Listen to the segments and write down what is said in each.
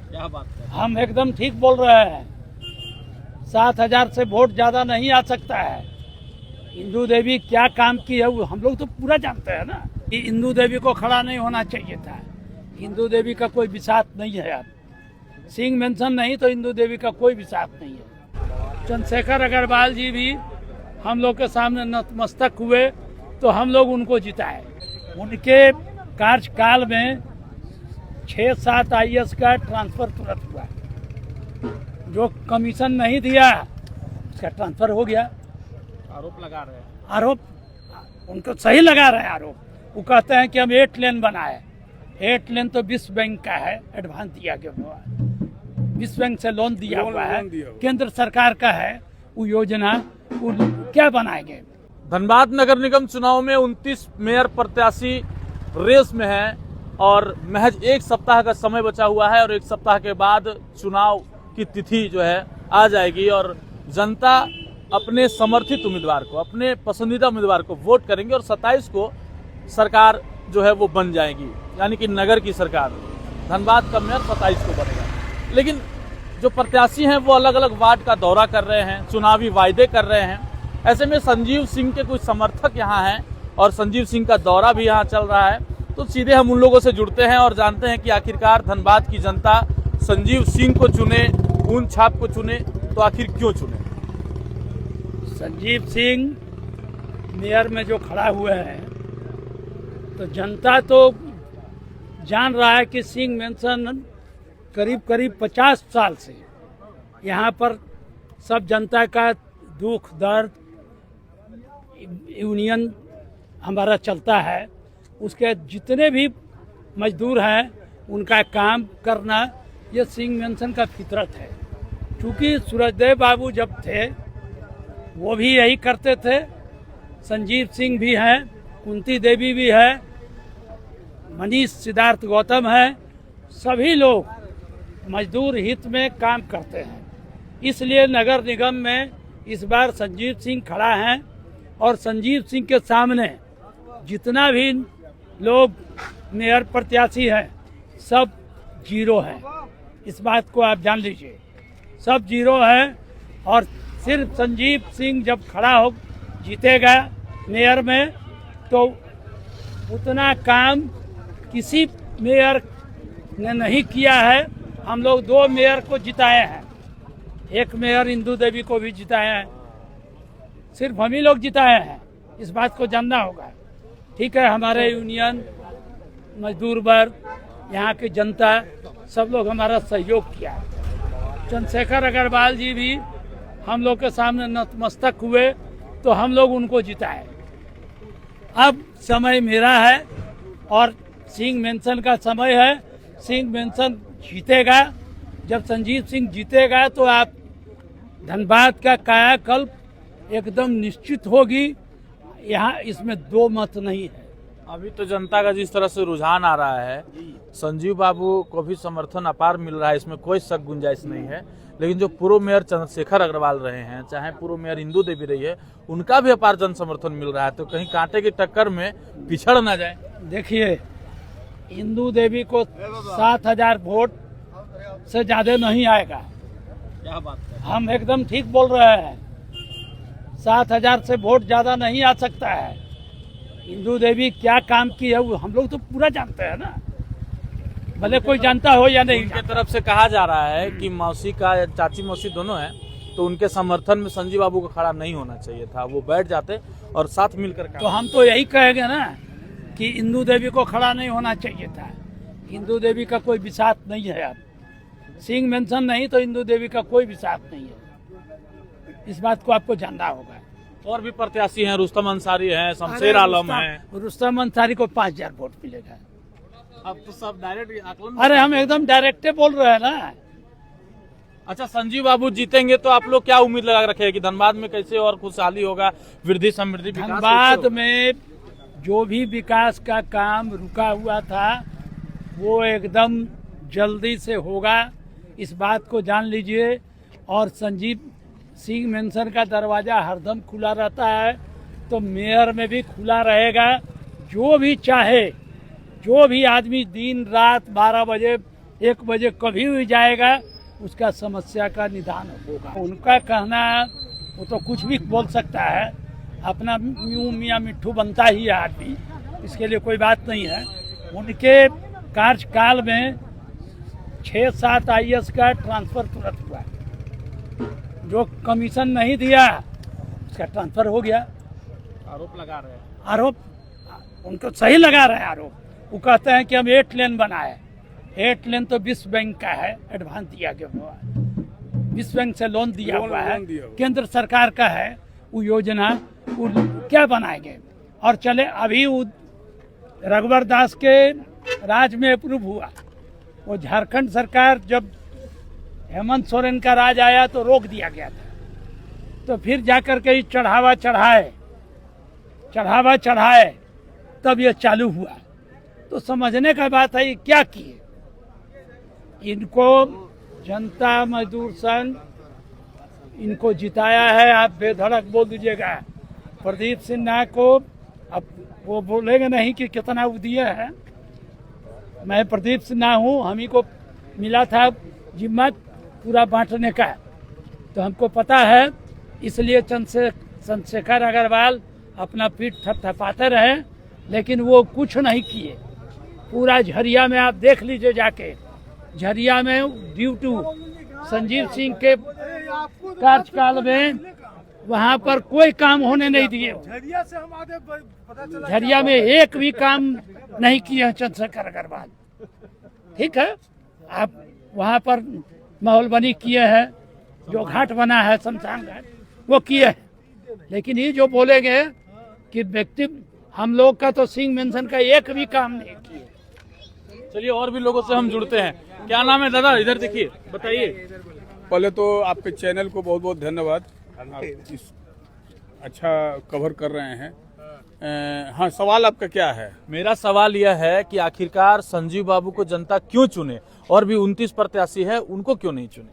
क्या बात है, हम एकदम ठीक बोल रहे हैं। 7,000 से वोट ज्यादा नहीं आ सकता है। इंदू देवी क्या काम की है वो हम लोग तो पूरा जानते हैं ना। कि इंदू देवी को खड़ा नहीं होना चाहिए था। इंदू देवी का कोई विसात नहीं है। अब सिंह मेंशन नहीं तो इंदू देवी का कोई विसात नहीं है। चंद्रशेखर अग्रवाल जी भी हम लोग के सामने नतमस्तक हुए तो हम लोग उनको जिताए। उनके कार्यकाल में 6-7 IAS का ट्रांसफर तुरंत हुआ। जो कमीशन नहीं दिया उसका ट्रांसफर हो गया। आरोप लगा रहे हैं। आरोप उनको सही लगा रहे हैं आरोप। वो कहते हैं कि हम 8 लेन बनाए। 8 लेन तो विश्व बैंक का है, एडवांस दिया गया हुआ है। विश्व बैंक से लोन दिया हुआ है, केंद्र सरकार का है वो योजना। वो क्या बनाएंगे? धनबाद नगर निगम चुनाव में 29 मेयर प्रत्याशी रेस में हैं और महज 1 सप्ताह का समय बचा हुआ है और 1 सप्ताह के बाद चुनाव की तिथि जो है आ जाएगी और जनता अपने समर्थित उम्मीदवार को, अपने पसंदीदा उम्मीदवार को वोट करेंगे और 27 को सरकार जो है वो बन जाएगी, यानी कि नगर की सरकार। धनबाद का मेयर 27 को बनेगा। लेकिन जो प्रत्याशी हैं वो अलग अलग वार्ड का दौरा कर रहे हैं, चुनावी वायदे कर रहे हैं। ऐसे में संजीव सिंह के कुछ समर्थक यहाँ हैं और संजीव सिंह का दौरा भी यहाँ चल रहा है। तो सीधे हम उन लोगों से जुड़ते हैं और जानते हैं कि आखिरकार धनबाद की जनता संजीव सिंह को चुने, खून छाप को चुने, तो आखिर क्यों चुने? संजीव सिंह मेयर में जो खड़ा हुए हैं तो जनता तो जान रहा है कि सिंह मेंशन करीब 50 साल से यहाँ पर सब जनता का दुख दर्द यूनियन हमारा चलता है। उसके जितने भी मजदूर हैं उनका काम करना ये सिंह मेंशन का फितरत है। क्योंकि सूरजदेव बाबू जब थे वो भी यही करते थे। संजीव सिंह भी हैं, कुंती देवी भी है, मनीष सिद्धार्थ गौतम है। सभी लोग मजदूर हित में काम करते हैं। इसलिए नगर निगम में इस बार संजीव सिंह खड़ा हैं और संजीव सिंह के सामने जितना भी लोग मेयर प्रत्याशी हैं सब 0 हैं। इस बात को आप जान लीजिए, सब 0 है। और सिर्फ संजीव सिंह जब खड़ा हो जीतेगा मेयर में तो उतना काम किसी मेयर ने नहीं किया है। हम लोग 2 मेयर को जिताए हैं, एक मेयर इंदू देवी को भी जिताए हैं। सिर्फ हम ही लोग जिताए हैं, इस बात को जानना होगा। ठीक है, हमारे यूनियन, मजदूर वर्ग, यहाँ की जनता सब लोग हमारा सहयोग किया। चंद्रशेखर अग्रवाल जी भी हम लोग के सामने नतमस्तक हुए तो हम लोग उनको जिताए। अब समय मेरा है और सिंह मेंशन का समय है। सिंह मेंशन जीतेगा। जब संजीव सिंह जीतेगा तो आप धनबाद का कायाकल्प एकदम निश्चित होगी। यहाँ इसमें 2 मत नहीं है। अभी तो जनता का जिस तरह से रुझान आ रहा है, संजीव बाबू को भी समर्थन अपार मिल रहा है, इसमें कोई शक गुंजाइश नहीं है। लेकिन जो पूर्व मेयर चंद्रशेखर अग्रवाल रहे हैं, चाहे पूर्व मेयर इंदू देवी रही है, उनका भी अपार जन समर्थन मिल रहा है। तो कहीं कांटे की टक्कर में पिछड़ ना जाए। देखिए, इंदू देवी को 7,000 वोट से ज्यादा नहीं आएगा। क्या बात है, हम एकदम ठीक बोल रहे हैं। 7,000 से वोट ज्यादा नहीं आ सकता है। इंदू देवी क्या काम की है वो हम लोग तो पूरा जानते हैं ना, भले कोई जानता हो या नहीं। उनके तरफ से कहा जा रहा है कि मौसी का, चाची मौसी दोनों हैं, तो उनके समर्थन में संजीव बाबू को खड़ा नहीं होना चाहिए था, वो बैठ जाते और साथ मिलकर काम। तो हम तो यही कहेंगे ना कि इंदू देवी को खड़ा नहीं होना चाहिए था। इंदू देवी का कोई विसात नहीं है। अब सिंह मेंशन नहीं तो इंदू देवी का कोई विसात नहीं है। इस बात को आपको जानना होगा। और भी प्रत्याशी हैं, रुस्तम अंसारी हैं, शमशेर आलम हैं। रुस्तम अंसारी को 5,000 वोट मिलेगा। अब तो सब डायरेक्ट आकलन। अरे हम एकदम डायरेक्टे बोल रहे हैं ना। अच्छा, संजीव बाबू जीतेंगे तो आप लोग क्या उम्मीद लगा रखे कि धनबाद में कैसे और खुशहाली होगा, वृद्धि समृद्धि? धनबाद में जो भी विकास का काम रुका हुआ था वो एकदम जल्दी से होगा। इस बात को जान लीजिए। और संजीव सिंह मेंशन का दरवाज़ा हरदम खुला रहता है, तो मेयर में भी खुला रहेगा। जो भी चाहे, जो भी आदमी दिन रात 12 बजे 1 बजे कभी भी जाएगा, उसका समस्या का निदान होगा। उनका कहना वो तो कुछ भी बोल सकता है, अपना यूं मियाँ मिट्ठू बनता ही है आदमी, इसके लिए कोई बात नहीं है। उनके कार्यकाल में 6-7 IAS का ट्रांसफर तुरंत हुआ। जो कमीशन नहीं दिया उसका ट्रांसफर हो गया। आरोप लगा रहे हैं। आरोप उनको सही लगा रहे हैं आरोप। वो कहते हैं कि हम 8 लेन बनाए। 8 लेन तो विश्व बैंक का है, एडवांस दिया गया हुआ है, विश्व बैंक से लोन दिया हुआ है, केंद्र सरकार का है वो योजना। वो क्या बनाएंगे? और चले अभी वो रघुवर दास के राज में अप्रूव हुआ। वो झारखंड सरकार जब हेमंत सोरेन का राज आया तो रोक दिया गया था, तो फिर जाकर के चढ़ावा चढ़ाए तब ये चालू हुआ। तो समझने का बात है ये क्या किए। इनको जनता मजदूर संघ इनको जिताया है। आप बेधड़क बोल दीजिएगा प्रदीप सिन्हा को, अब वो बोलेंगे नहीं कि कितना वो दिए हैं। मैं प्रदीप सिन्हा हूँ, हम ही को मिला था जिम्मा पूरा बांटने का, तो हमको पता है। इसलिए चंद्रशेखर अग्रवाल अपना पीठ थपथपाते रहे, लेकिन वो कुछ नहीं किए। पूरा झरिया में आप देख लीजिए जाके, झरिया में ड्यू टू संजीव सिंह के कार्यकाल में वहाँ पर कोई काम होने नहीं दिए। झरिया में एक भी काम नहीं किए चंद्रशेखर अग्रवाल। ठीक है, आप वहाँ पर माहौल बनी किए हैं, जो घाट बना है शमशान घाट वो किए हैं। लेकिन ये जो बोलेंगे कि व्यक्ति हम लोग का तो सिंह मेंशन का एक भी काम नहीं किए। चलिए और भी लोगों से हम जुड़ते हैं। क्या नाम है दादा? इधर देखिए, बताइए। पहले तो आपके चैनल को बहुत बहुत धन्यवाद, आप इस अच्छा कवर कर रहे हैं। हाँ, सवाल आपका क्या है? मेरा सवाल यह है कि आखिरकार संजीव बाबू को जनता क्यों चुने, और भी 29 प्रत्याशी है उनको क्यों नहीं चुने?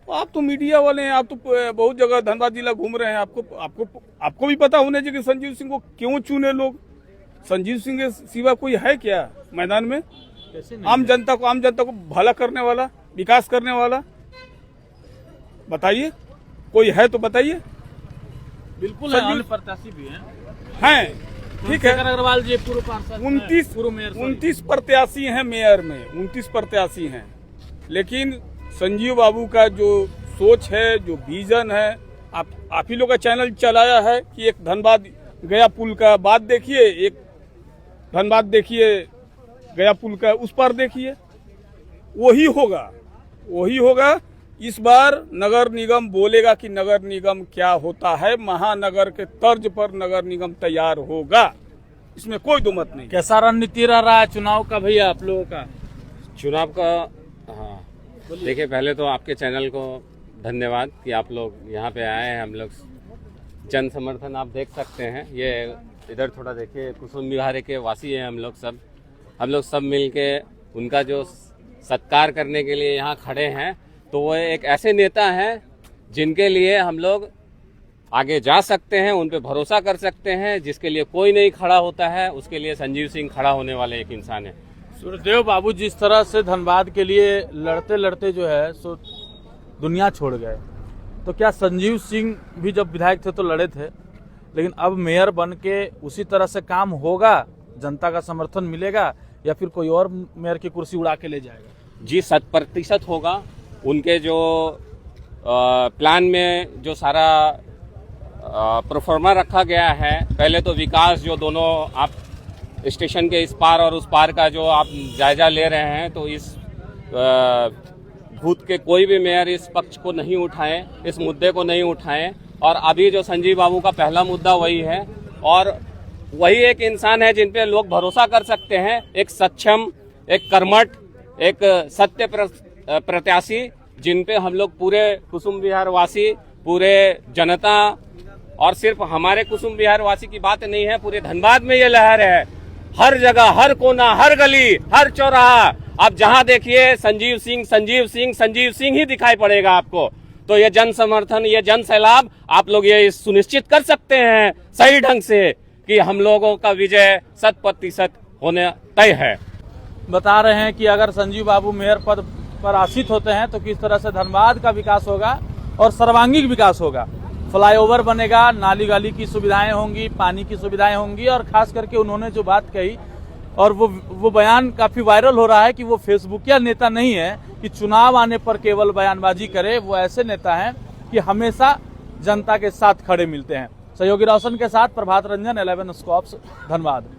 आप तो मीडिया वाले हैं, आप तो बहुत जगह धनबाद जिला घूम रहे हैं, आपको भी पता होना चाहिए कि संजीव सिंह को क्यों चुने लोग। संजीव सिंह के सिवा कोई है क्या मैदान में? आम जनता को भला करने वाला, विकास करने वाला, बताइए कोई है तो बताइए। बिल्कुल है, अन्य प्रत्याशी भी हैं। ठीक है, अग्रवाल जी पूर्व पार्षद, 29 प्रत्याशी हैं मेयर में, 29 प्रत्याशी हैं। लेकिन संजीव बाबू का जो सोच है, जो विजन है, आप ही लोग का चैनल चलाया है कि एक धनबाद गया पुल का बात देखिए, एक धनबाद देखिए गया पुल का उस पर देखिए, वही होगा। इस बार नगर निगम बोलेगा कि नगर निगम क्या होता है, महानगर के तर्ज पर नगर निगम तैयार होगा, इसमें कोई दो मत नहीं। कैसा रणनीति रह रहा है चुनाव का भैया आप लोगों का? चुनाव का, हाँ देखिए, पहले तो आपके चैनल को धन्यवाद कि आप लोग यहाँ पे आए हैं। हम लोग जन समर्थन आप देख सकते हैं। ये इधर थोड़ा देखिए, कुसुम विहार के वासी हैं हम लोग सब मिल के उनका जो सत्कार करने के लिए यहाँ खड़े हैं। तो वो एक ऐसे नेता हैं जिनके लिए हम लोग आगे जा सकते हैं, उन पे भरोसा कर सकते हैं। जिसके लिए कोई नहीं खड़ा होता है, उसके लिए संजीव सिंह खड़ा होने वाले एक इंसान है। सूर्यदेव बाबू जिस तरह से धनबाद के लिए लड़ते लड़ते जो है सो दुनिया छोड़ गए, तो क्या संजीव सिंह भी जब विधायक थे तो लड़े थे, लेकिन अब मेयर बन के उसी तरह से काम होगा, जनता का समर्थन मिलेगा, या फिर कोई और मेयर की कुर्सी उड़ा के ले जाएगा? जी 100% होगा। उनके जो प्लान में जो सारा प्रोफार्मा रखा गया है, पहले तो विकास जो दोनों आप स्टेशन के इस पार और उस पार का जो आप जायजा ले रहे हैं, तो इस भूत के कोई भी मेयर इस पक्ष को नहीं उठाएं, इस मुद्दे को नहीं उठाएं। और अभी जो संजीव बाबू का पहला मुद्दा वही है, और वही एक इंसान है जिन पे लोग भरोसा कर सकते हैं। एक सक्षम, एक कर्मठ, एक सत्य प्रत्याशी, जिन पे हम लोग पूरे कुसुम विहार वासी, पूरे जनता, और सिर्फ हमारे कुसुम विहार वासी की बात नहीं है, पूरे धनबाद में ये लहर है हर जगह, हर कोना, हर गली, हर चौराहा, आप जहां देखिए संजीव सिंह, संजीव सिंह, संजीव सिंह ही दिखाई पड़ेगा आपको। तो ये जन समर्थन, ये जन सैलाब, आप लोग ये सुनिश्चित कर सकते हैं सही ढंग से कि हम लोगों का विजय 100% होने तय है। बता रहे हैं कि अगर संजीव बाबू मेयर पद पर आसीत होते हैं तो किस तरह से धनबाद का विकास होगा और सर्वांगीण विकास होगा। फ्लाईओवर बनेगा, नाली गाली की सुविधाएं होंगी, पानी की सुविधाएं होंगी, और खास करके उन्होंने जो बात कही और वो बयान काफी वायरल हो रहा है कि वो फेसबुकिया नेता नहीं है कि चुनाव आने पर केवल बयानबाजी करे। वो ऐसे नेता हैं कि हमेशा जनता के साथ खड़े मिलते हैं। सहयोगी रोशन के साथ प्रभात रंजन, 11 स्कॉप्स, धनबाद।